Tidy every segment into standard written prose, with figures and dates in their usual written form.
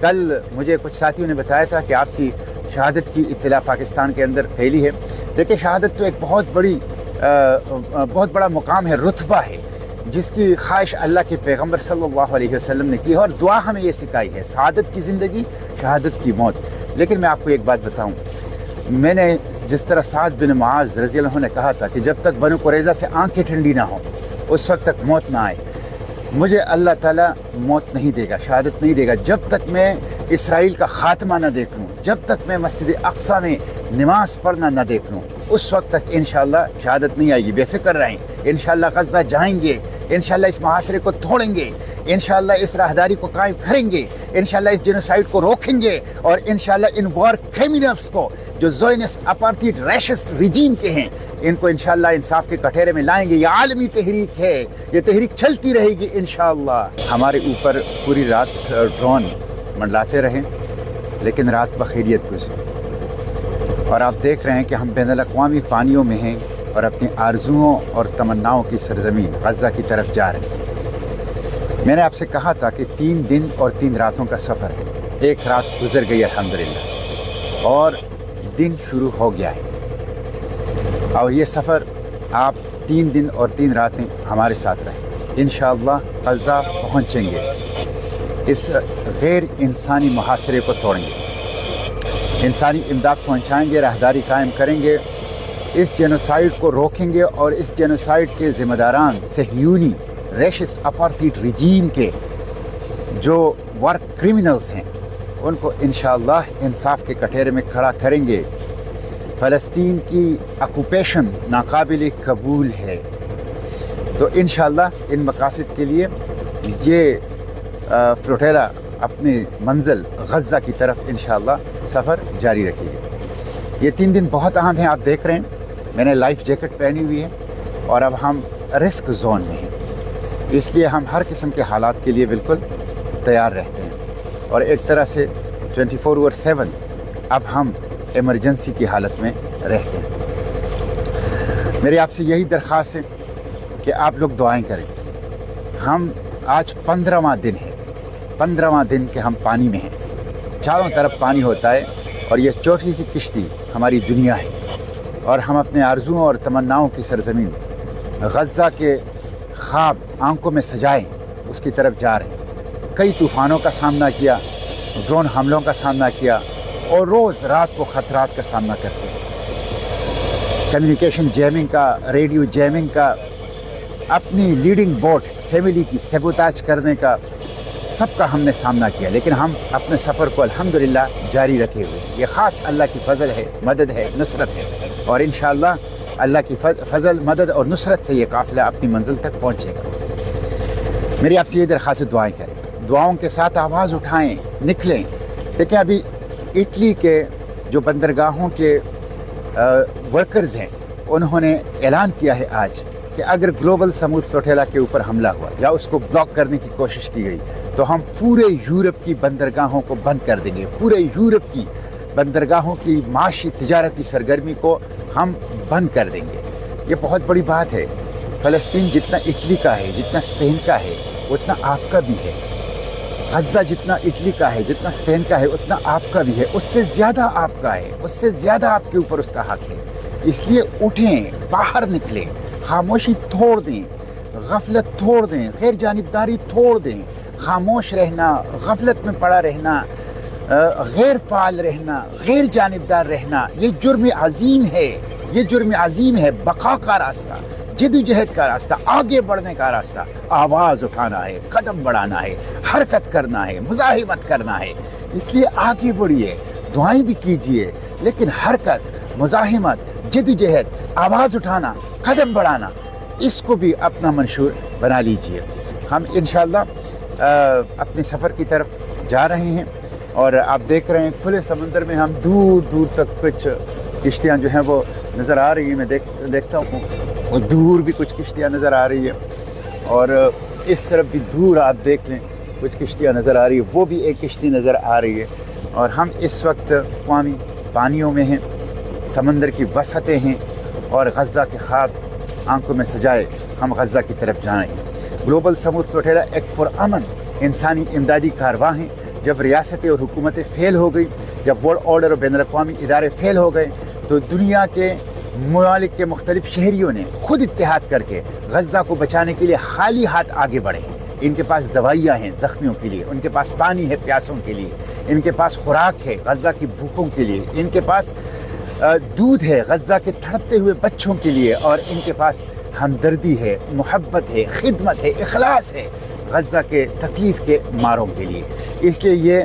کل مجھے کچھ ساتھیوں نے بتایا تھا کہ آپ کی شہادت کی اطلاع پاکستان کے اندر پھیلی ہے. دیکھیں شہادت تو ایک بہت بڑا مقام ہے، رتبہ ہے، جس کی خواہش اللہ کے پیغمبر صلی اللہ علیہ وسلم نے کی ہے، اور دعا ہمیں یہ سکھائی ہے، سعادت کی زندگی، شہادت کی موت. لیکن میں آپ کو ایک بات بتاؤں، میں نے جس طرح سعد بن معاذ رضی اللہ عنہ نے کہا تھا کہ جب تک بنو قریظہ سے آنکھیں ٹھنڈی نہ ہوں اس وقت تک موت نہ آئے، مجھے اللہ تعالیٰ موت نہیں دے گا، شہادت نہیں دے گا جب تک میں اسرائیل کا خاتمہ نہ دیکھ لوں، جب تک میں مسجد اقصیٰ میں نماز پڑھنا نہ دیکھ لوں، اس وقت تک انشاءاللہ شہادت نہیں آئے گی. بے فکر رہیں، انشاءاللہ غزہ جائیں گے، انشاءاللہ اس محاصرے کو توڑیں گے، انشاءاللہ اس راہداری کو قائم کریں گے، انشاءاللہ اس جینوسائیڈ کو روکیں گے، اور انشاءاللہ ان وار کرمنلز کو جو زائنسٹ اپارٹھائڈ ریشسٹ رجیم کے ہیں ان کو انشاءاللہ انصاف کے کٹہرے میں لائیں گے. یہ عالمی تحریک ہے، یہ تحریک چلتی رہے گی انشاءاللہ. ہمارے اوپر پوری رات ڈرون منڈلاتے رہیں لیکن رات بخیریت گزری، اور آپ دیکھ رہے ہیں کہ ہم بین الاقوامی پانیوں میں ہیں اور اپنی آرزوؤں اور تمناؤں کی سرزمین غزہ کی طرف جا رہے ہیں. میں نے آپ سے کہا تھا کہ 3 دن اور 3 راتوں کا سفر ہے. ایک رات گزر گئی الحمدللہ اور دن شروع ہو گیا ہے، اور یہ سفر آپ 3 دن اور 3 راتیں ہمارے ساتھ رہیں. انشاءاللہ غزہ پہنچیں گے، اس غیر انسانی محاصرے کو توڑیں گے، انسانی امداد پہنچائیں گے، راہداری قائم کریں گے، اس جینوسائیڈ کو روکیں گے، اور اس جینوسائیڈ کے ذمہ داران صہیونی ریشسٹ اپارٹھائڈ رجیم کے جو وار کرمنلز ہیں ان کو انشاءاللہ انصاف کے کٹہرے میں کھڑا کریں گے. فلسطین کی آکوپیشن ناقابل قبول ہے، تو انشاءاللہ ان مقاصد کے لیے یہ فلوٹیلا اپنی منزل غزہ کی طرف انشاءاللہ سفر جاری رکھے گی. یہ 3 دن بہت اہم ہیں. آپ دیکھ رہے ہیں میں نے لائف جیکٹ پہنی ہوئی ہے، اور اب ہم رسک زون میں ہیں، اس لیے ہم ہر قسم کے حالات کے لیے بالکل تیار رہتے ہیں، اور ایک طرح سے 24/7 اب ہم ایمرجنسی کی حالت میں رہتے ہیں. میری آپ سے یہی درخواست ہے کہ آپ لوگ دعائیں کریں. ہم آج 15واں دن ہے، 15واں دن کہ ہم پانی میں ہیں، چاروں طرف پانی ہوتا ہے، اور یہ چھوٹی سی کشتی ہماری دنیا ہے، اور ہم اپنے آرزوؤں اور تمناؤں کی سرزمین غزہ کے خواب آنکھوں میں سجائیں اس کی طرف جا رہے ہیں. کئی طوفانوں کا سامنا کیا، ڈرون حملوں کا سامنا کیا، اور روز رات کو خطرات کا سامنا کرتے ہیں. کمیونیکیشن جیمنگ کا، ریڈیو جیمنگ کا، اپنی لیڈنگ بوٹ فیملی کی سیبوتاج کرنے کا، سب کا ہم نے سامنا کیا، لیکن ہم اپنے سفر کو الحمدللہ جاری رکھے ہوئے. یہ خاص اللہ کی فضل ہے، مدد ہے، نصرت ہے، اور انشاءاللہ اللہ کی فضل، مدد اور نصرت سے یہ قافلہ اپنی منزل تک پہنچے گا. میری آپ سے یہ درخواست، دعائیں کریں، دعاؤں کے ساتھ آواز اٹھائیں، نکلیں. دیکھیں ابھی اٹلی کے جو بندرگاہوں کے ورکرز ہیں انہوں نے اعلان کیا ہے آج کہ اگر گلوبل سمود فلوٹیلا کے اوپر حملہ ہوا یا اس کو بلاک کرنے کی کوشش کی گئی تو ہم پورے یورپ کی بندرگاہوں کو بند کر دیں گے. پورے یورپ کی بندرگاہوں کی معاشی تجارتی سرگرمی کو ہم بند کر دیں گے. یہ بہت بڑی بات ہے. فلسطین جتنا اٹلی کا ہے، جتنا اسپین کا ہے، اتنا آپ کا بھی ہے. غزہ جتنا اٹلی کا ہے، جتنا اسپین کا ہے، اتنا آپ کا بھی ہے. اس سے زیادہ آپ کا ہے، اس سے زیادہ آپ کے اوپر اس کا حق ہے. اس لیے اٹھیں، باہر نکلیں، خاموشی توڑ دیں، غفلت توڑ دیں، غیر جانبداری توڑ دیں. خاموش رہنا، غفلت میں پڑا رہنا، غیر فعال رہنا، غیر جانبدار رہنا، یہ جرم عظیم ہے. یہ جرم عظیم ہے. بقا کا راستہ، جدوجہد کا راستہ، آگے بڑھنے کا راستہ آواز اٹھانا ہے، قدم بڑھانا ہے، حرکت کرنا ہے، مزاحمت کرنا ہے. اس لیے آگے بڑھیے، دعائیں بھی کیجیے، لیکن حرکت، مزاحمت، جدوجہد، آواز اٹھانا، قدم بڑھانا، اس کو بھی اپنا منشور بنا لیجیے. ہم انشاءاللہ اپنے سفر کی طرف جا رہے ہیں، اور آپ دیکھ رہے ہیں کھلے سمندر میں ہم دور دور تک کچھ کشتیاں جو ہیں وہ نظر آ رہی ہیں. میں دیکھتا ہوں اور دور بھی کچھ کشتیاں نظر آ رہی ہیں، اور اس طرف بھی دور آپ دیکھ لیں کچھ کشتیاں نظر آ رہی ہیں، وہ بھی ایک کشتی نظر آ رہی ہے. اور ہم اس وقت اقوامی پانیوں میں ہیں، سمندر کی وسعتیں ہیں، اور غزہ کے خواب آنکھوں میں سجائے ہم غزہ کی طرف جائیں. گلوبل سمود فلوٹیلا ایک پرامن انسانی امدادی کارروائی ہیں جب ریاستیں اور حکومتیں فیل ہو گئی، جب ورلڈ آرڈر اور بین الاقوامی ادارے فیل ہو گئے، تو دنیا کے ممالک کے مختلف شہریوں نے خود اتحاد کر کے غزہ کو بچانے کے لیے خالی ہاتھ آگے بڑھے۔ ان کے پاس دوائیاں ہیں زخمیوں کے لیے، ان کے پاس پانی ہے پیاسوں کے لیے، ان کے پاس خوراک ہے غزہ کی بھوکوں کے لیے، ان کے پاس دودھ ہے غزہ کے تڑپتے ہوئے بچوں کے لیے، اور ان کے پاس ہمدردی ہے، محبت ہے، خدمت ہے، اخلاص ہے غزہ کے تکلیف کے ماروں کے لیے۔ اس لیے یہ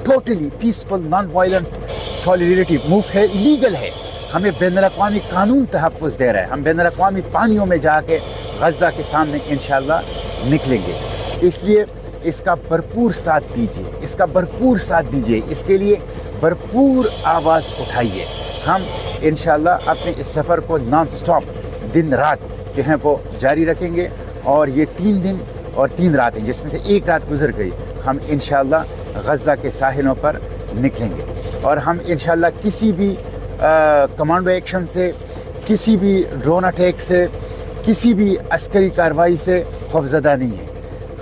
totally peaceful non violent solidarity move ہے، لیگل ہے، ہمیں بین الاقوامی قانون تحفظ دے رہا ہے۔ ہم بین الاقوامی پانیوں میں جا کے غزہ کے سامنے انشاءاللہ نکلیں گے۔ اس لیے اس کا بھرپور ساتھ دیجیے، اس کا بھرپور ساتھ دیجیے، اس کے لیے بھرپور آواز اٹھائیے۔ ہم انشاءاللہ اپنے اس سفر کو نان سٹاپ دن رات جو ہیں وہ جاری رکھیں گے، اور یہ 3 دن اور 3 راتیں جس میں سے ایک رات گزر گئی، ہم انشاءاللہ غزہ کے ساحلوں پر نکلیں گے، اور ہم انشاءاللہ کسی بھی کمانڈو ایکشن سے، کسی بھی ڈرون اٹیک سے، کسی بھی عسکری کارروائی سے خوفزدہ نہیں ہیں۔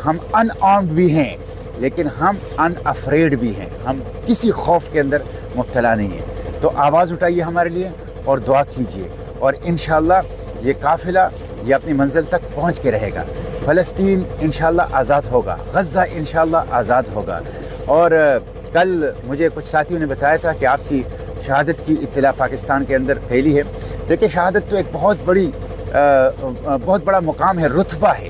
ہم ان آرمڈ بھی ہیں، لیکن ہم ان افریڈ بھی ہیں، ہم کسی خوف کے اندر مبتلا نہیں ہیں۔ تو آواز اٹھائیے ہمارے لیے اور دعا کیجیے، اور انشاءاللہ یہ قافلہ یہ اپنی منزل تک پہنچ کے رہے گا۔ فلسطین انشاءاللہ آزاد ہوگا، غزہ انشاءاللہ آزاد ہوگا۔ اور کل مجھے کچھ ساتھیوں نے بتایا تھا کہ آپ کی شہادت کی اطلاع پاکستان کے اندر پھیلی ہے۔ دیکھیں، شہادت تو ایک بہت بڑا مقام ہے، رتبہ ہے،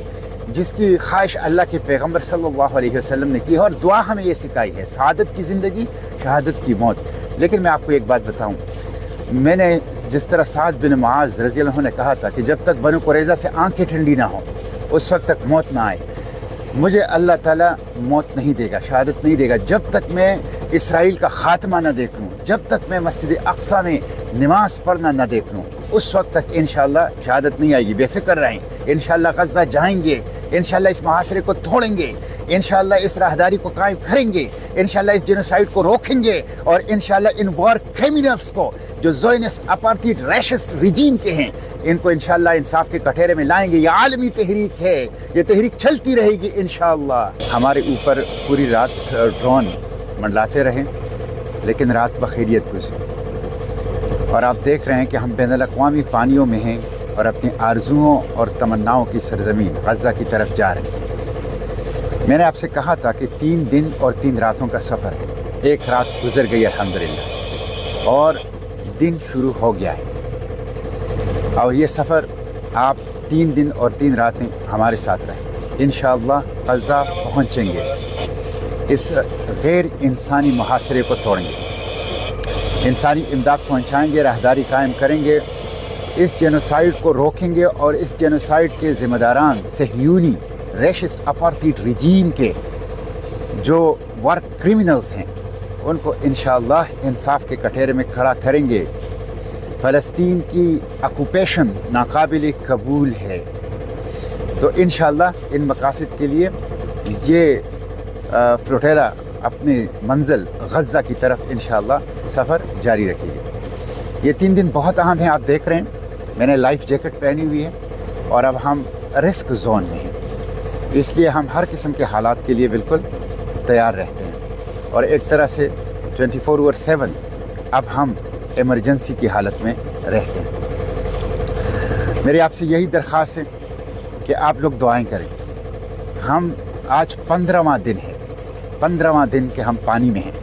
جس کی خواہش اللہ کے پیغمبر صلی اللہ علیہ وسلم نے کی ہے، اور دعا ہمیں یہ سکھائی ہے، سعادت کی زندگی، شہادت کی موت۔ لیکن میں آپ کو ایک بات بتاؤں، میں نے جس طرح سعد بن معاذ رضی اللہ عنہ نے کہا تھا کہ جب تک بنو قریظہ سے آنکھیں ٹھنڈی نہ ہوں اس وقت تک موت نہ آئے، مجھے اللہ تعالیٰ موت نہیں دے گا، شہادت نہیں دے گا جب تک میں اسرائیل کا خاتمہ نہ دیکھ لوں، جب تک میں مسجد اقصیٰ میں نماز پڑھنا نہ دیکھ لوں، اس وقت تک انشاءاللہ شہادت نہیں آئے گی۔ بے فکر رہیں، انشاءاللہ غزہ جائیں گے، انشاءاللہ اس محاصرے کو توڑیں گے، انشاءاللہ اس راہداری کو قائم کریں گے، انشاءاللہ اس جینوسائیڈ کو روکیں گے، اور انشاءاللہ ان وار کرمنلز کو جو زوئنس اپارٹھیڈ ریشسٹ ریجیم کے ہیں، ان کو انشاءاللہ انصاف کے کٹہرے میں لائیں گے۔ یہ عالمی تحریک ہے، یہ تحریک چلتی رہے گی انشاءاللہ۔ ہمارے اوپر پوری رات ڈرون منڈلاتے رہیں، لیکن رات بخیریت گزری، اور آپ دیکھ رہے ہیں کہ ہم بین الاقوامی پانیوں میں ہیں اور اپنی آرزوؤں اور تمناؤں کی سرزمین غزہ کی طرف جا رہے ہیں۔ میں نے آپ سے کہا تھا کہ 3 دن اور 3 راتوں کا سفر ہے، ایک رات گزر گئی الحمدللہ، اور دن شروع ہو گیا ہے، اور یہ سفر آپ 3 دن اور 3 راتیں ہمارے ساتھ رہیں، انشاءاللہ غزہ پہنچیں گے، اس غیر انسانی محاصرے کو توڑیں گے، انسانی امداد پہنچائیں گے، راہداری قائم کریں گے، اس جینوسائیڈ کو روکیں گے، اور اس جینوسائیڈ کے ذمہ داران صہیونی ریشسٹ اپارٹھیڈ ریجیم کے جو وار کرمنلز ہیں ان کو انشاءاللہ انصاف کے کٹہرے میں کھڑا کریں گے۔ فلسطین کی آکوپیشن ناقابل قبول ہے، تو انشاءاللہ ان مقاصد کے لیے یہ فلوٹیلا اپنی منزل غزہ کی طرف انشاءاللہ سفر جاری رکھے گی۔ یہ 3 دن بہت اہم ہیں، آپ دیکھ رہے ہیں میں نے لائف جیکٹ پہنی ہوئی ہے، اور اب ہم رسک زون میں ہیں، اس لیے ہم ہر قسم کے حالات کے لیے بالکل تیار رہتے ہیں، اور ایک طرح سے 24/7 اب ہم ایمرجنسی کی حالت میں رہتے ہیں۔ میری آپ سے یہی درخواست ہے کہ آپ لوگ دعائیں کریں۔ ہم آج 15واں دن ہے، 15واں دن کہ ہم پانی میں ہیں،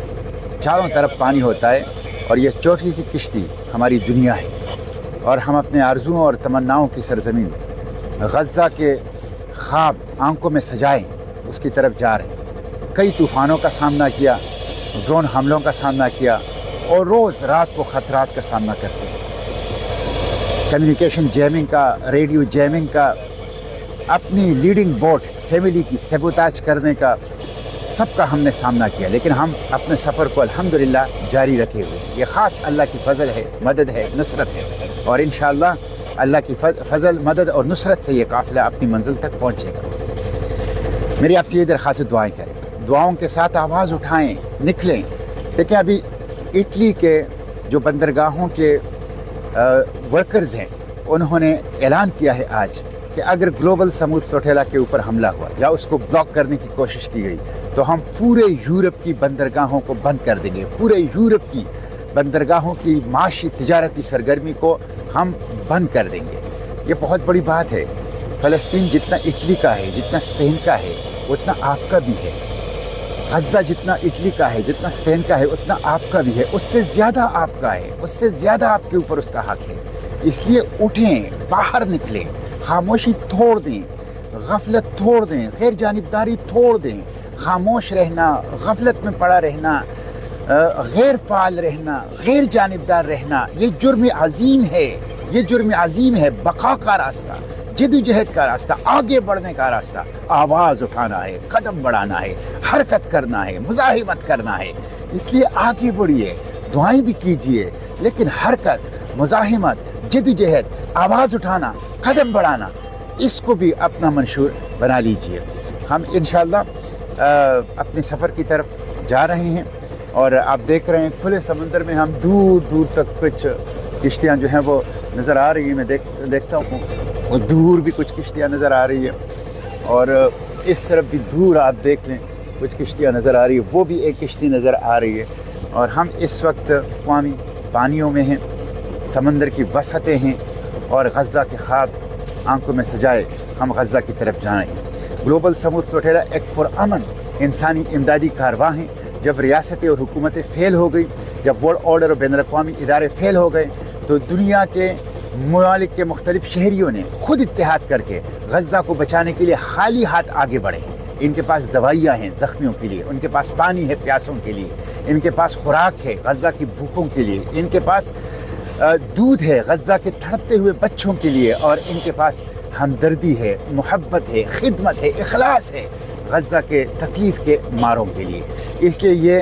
چاروں طرف پانی ہوتا ہے، اور یہ چھوٹی سی کشتی ہماری دنیا ہے، اور ہم اپنے آرزوؤں اور تمناؤں کی سرزمین غزہ کے خواب آنکھوں میں سجائیں اس کی طرف جا رہے ہیں۔ کئی طوفانوں کا سامنا کیا، ڈرون حملوں کا سامنا کیا، اور روز رات کو خطرات کا سامنا کرتے ہیں، کمیونیکیشن جیمنگ کا، ریڈیو جیمنگ کا، اپنی لیڈنگ بوٹ فیملی کی سیبوتاج کرنے کا، سب کا ہم نے سامنا کیا، لیکن ہم اپنے سفر کو الحمدللہ جاری رکھے ہوئے۔ یہ خاص اللہ کی فضل ہے، مدد ہے، نصرت ہے، اور انشاءاللہ اللہ کی فضل، مدد اور نصرت سے یہ قافلہ اپنی منزل تک پہنچے گا۔ میری آپ سے یہ درخواست، دعائیں کریں، دعاؤں کے ساتھ آواز اٹھائیں، نکلیں۔ دیکھیں، ابھی اٹلی کے جو بندرگاہوں کے ورکرز ہیں انہوں نے اعلان کیا ہے آج کہ اگر گلوبل سمود فلوٹیلا کے اوپر حملہ ہوا یا اس کو بلاک کرنے کی کوشش کی گئی تو تو ہم پورے یورپ کی بندرگاہوں کو بند کر دیں گے، پورے یورپ کی بندرگاہوں کی معاشی تجارتی سرگرمی کو ہم بند کر دیں گے۔ یہ بہت بڑی بات ہے۔ فلسطین جتنا اٹلی کا ہے، جتنا اسپین کا ہے، اتنا آپ کا بھی ہے۔ غزہ جتنا اٹلی کا ہے، جتنا اسپین کا ہے، اتنا آپ کا بھی ہے۔ اس سے زیادہ آپ کا ہے، اس سے زیادہ آپ کے اوپر اس کا حق ہے۔ اس لیے اٹھیں، باہر نکلیں، خاموشی توڑ دیں، غفلت توڑ دیں، غیر جانبداری توڑ دیں۔ خاموش رہنا، غفلت میں پڑا رہنا، غیر فعال رہنا، غیر جانبدار رہنا، یہ جرم عظیم ہے۔ یہ جرم عظیم ہے۔ بقا کا راستہ، جدوجہد کا راستہ، آگے بڑھنے کا راستہ آواز اٹھانا ہے، قدم بڑھانا ہے، حرکت کرنا ہے، مزاحمت کرنا ہے۔ اس لیے آگے بڑھیے، دعائیں بھی کیجیے، لیکن حرکت، مزاحمت، جدوجہد، آواز اٹھانا، قدم بڑھانا، اس کو بھی اپنا منشور بنا لیجیے۔ ہم انشاءاللہ اپنے سفر کی طرف جا رہے ہیں، اور آپ دیکھ رہے ہیں کھلے سمندر میں ہم دور دور تک کچھ کشتیاں جو ہیں وہ نظر آ رہی ہیں۔ میں دیکھتا ہوں، اور دور بھی کچھ کشتیاں نظر آ رہی ہیں، اور اس طرف بھی دور آپ دیکھ لیں کچھ کشتیاں نظر آ رہی ہیں، وہ بھی ایک کشتی نظر آ رہی ہے۔ اور ہم اس وقت اقوامی پانیوں میں ہیں، سمندر کی وسعتیں ہیں، اور غزہ کے خواب آنکھوں میں سجائے ہم غزہ کی طرف جائیں۔ گلوبل سموتھ فلوٹیلا ایک پرامن انسانی امدادی کارروائی ہیں۔ جب ریاستیں اور حکومتیں فیل ہو گئی، جب ورلڈ آرڈر اور بین الاقوامی ادارے فیل ہو گئے، تو دنیا کے ممالک کے مختلف شہریوں نے خود اتحاد کر کے غزہ کو بچانے کے لیے خالی ہاتھ آگے بڑھے۔ ان کے پاس دوائیاں ہیں زخمیوں کے لیے، ان کے پاس پانی ہے پیاسوں کے لیے، ان کے پاس خوراک ہے غزہ کی بھوکوں کے لیے، ان کے پاس دودھ ہے غزہ کے تڑپتے ہوئے بچوں کے لیے، اور ان کے پاس ہمدردی ہے، محبت ہے، خدمت ہے، اخلاص ہے غزہ کے تکلیف کے ماروں کے لیے۔ اس لیے یہ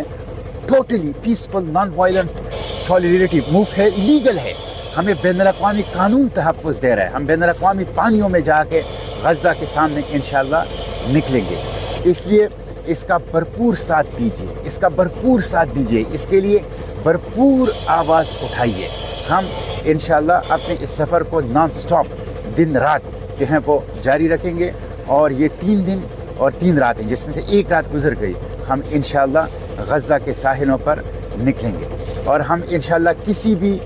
totally peaceful non violent solidarity move ہے، لیگل ہے۔ ہمیں بین الاقوامی قانون تحفظ دے رہا ہے۔ ہم بین الاقوامی پانیوں میں جا کے غزہ کے سامنے انشاءاللہ نکلیں گے۔ اس لیے اس کا بھرپور ساتھ دیجیے، اس کا بھرپور ساتھ دیجیے، اس کے لیے بھرپور آواز اٹھائیے۔ ہم انشاءاللہ اپنے اس سفر کو نان سٹاپ دن رات جو ہیں وہ جاری رکھیں گے، اور یہ 3 دن اور 3 راتیں جس میں سے ایک رات گزر گئی، ہم انشاءاللہ غزہ کے ساحلوں پر نکلیں گے، اور ہم انشاءاللہ کسی بھی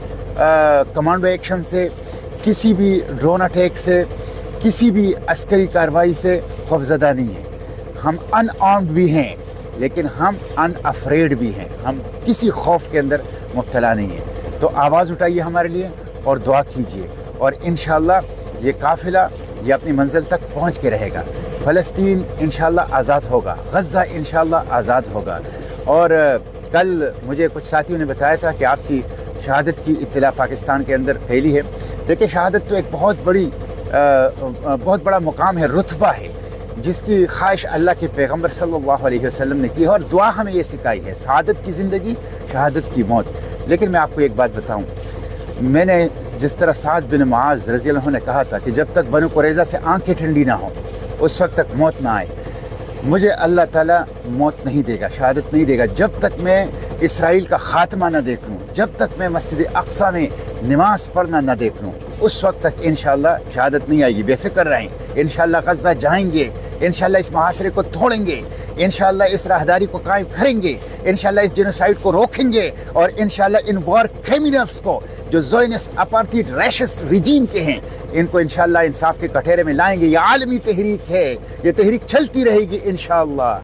کمانڈو ایکشن سے، کسی بھی ڈرون اٹیک سے، کسی بھی عسکری کارروائی سے خوفزدہ نہیں ہیں۔ ہم ان آرمڈ بھی ہیں، لیکن ہم ان افریڈ بھی ہیں۔ ہم کسی خوف کے اندر مبتلا نہیں ہیں۔ تو آواز اٹھائیے ہمارے لیے اور دعا کیجیے، اور انشاءاللہ یہ قافلہ یہ اپنی منزل تک پہنچ کے رہے گا۔ فلسطین انشاءاللہ آزاد ہوگا، غزہ انشاءاللہ آزاد ہوگا۔ اور کل مجھے کچھ ساتھیوں نے بتایا تھا کہ آپ کی شہادت کی اطلاع پاکستان کے اندر پھیلی ہے۔ دیکھیں، شہادت تو ایک بہت بڑا مقام ہے، رتبہ ہے، جس کی خواہش اللہ کے پیغمبر صلی اللہ علیہ وسلم نے کی ہے، اور دعا ہمیں یہ سکھائی ہے، سعادت کی زندگی، شہادت کی موت۔ لیکن میں آپ کو ایک بات بتاؤں، میں نے جس طرح سعد بن معاذ رضی اللہ عنہ نے کہا تھا کہ جب تک بنو قریظہ سے آنکھیں ٹھنڈی نہ ہوں اس وقت تک موت نہ آئے، مجھے اللہ تعالیٰ موت نہیں دے گا، شہادت نہیں دے گا جب تک میں اسرائیل کا خاتمہ نہ دیکھ لوں، جب تک میں مسجد اقصیٰ میں نماز پڑھنا نہ دیکھ لوں، اس وقت تک انشاءاللہ شہادت نہیں آئے گی۔ بے فکر رہیں، انشاءاللہ غزہ جائیں گے، انشاءاللہ اس محاصرے کو توڑیں گے، انشاءاللہ اس راہداری کو قائم کریں گے، انشاءاللہ اس جینوسائیڈ کو روکیں گے، اور انشاءاللہ ان وار کرمنلز کو جو زائنسٹ اپارٹھائڈ ریشسٹ رجیم کے ہیں، ان کو انشاءاللہ انصاف کے کٹہرے میں لائیں گے۔ یہ عالمی تحریک ہے، یہ تحریک چلتی رہے گی انشاءاللہ۔